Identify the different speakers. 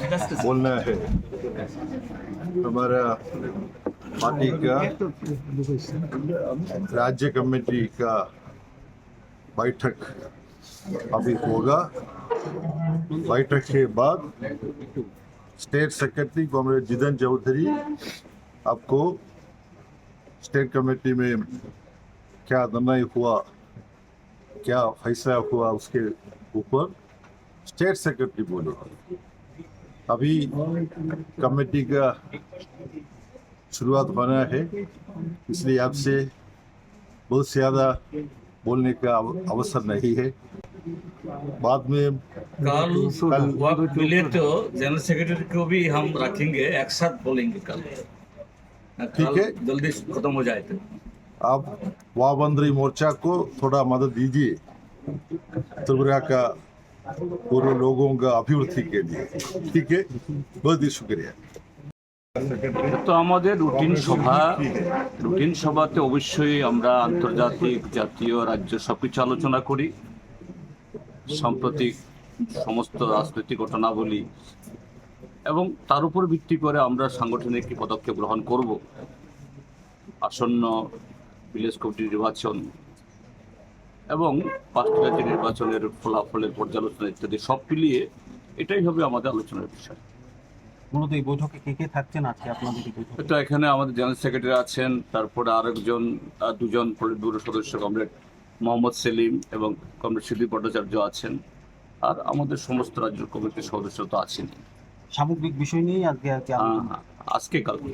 Speaker 1: बोलना है। हमारा पार्टी का राज्य कमेटी का बैठक अभी होगा। बैठक के बाद स्टेट सेक्रेटरी कॉमरेड जिदन चौधरी आपको स्टेट कमेटी में क्या निर्णय हुआ, क्या फैसला हुआ, उसके ऊपर स्टेट सेक्रेटरी बोलेगी। अभी कमेटी का शुरुआत होना है, इसलिए आपसे बहुत ज़्यादा बोलने का अवसर नहीं है। बाद में
Speaker 2: कल वक्त मिले तो जनरल सेक्रेटरी को भी हम रखेंगे, एक साथ बोलेंगे कल।
Speaker 1: ठीक है,
Speaker 2: जल्दी खत्म हो जाए तो
Speaker 1: आप वाबंदरी मोर्चा को थोड़ा मदद दीजिए त्रिपुरा का पूर्व लोगों का अभिवृद्धि के लिए। ठीक है, बहुत ही शुक्रिया।
Speaker 3: তো আমাদের রুটিন সভাতে অবশ্যই আমরা আন্তর্জাতিক, জাতীয়, রাজ্য সবকিছু আলোচনা করি। সাম্প্রতিক সমস্ত রাজনৈতিক ঘটনাবলী এবং তার উপর ভিত্তি করে আমরা সাংগঠনিক কি পদক্ষেপ গ্রহণ করব। আসন্ন ভিলেজ কমিটি নির্বাচন এবং পাঁচটি রাজ্যের নির্বাচনের ফলাফলের পর্যালোচনা ইত্যাদি সব মিলিয়ে এটাই হবে আমাদের আলোচনার বিষয়।
Speaker 4: মূলত এই বৈঠকে কে কে থাকছেন আজকে আপনাদের এই বৈঠকে?
Speaker 3: তো এখানে আমাদের জেনারেল সেক্রেটারি আছেন, তারপরে দুজন পলিট ব্যুরো সদস্য কমরেড মোহাম্মদ সেলিম এবং কমরেড সিদ্দিক ভট্টাচার্য আছেন, আর আমাদের সমস্ত রাজ্য কমিটির সদস্য তো আছেন।
Speaker 4: সামগ্রিক বিষয় নিয়েই আজকে
Speaker 3: আজকে কালকে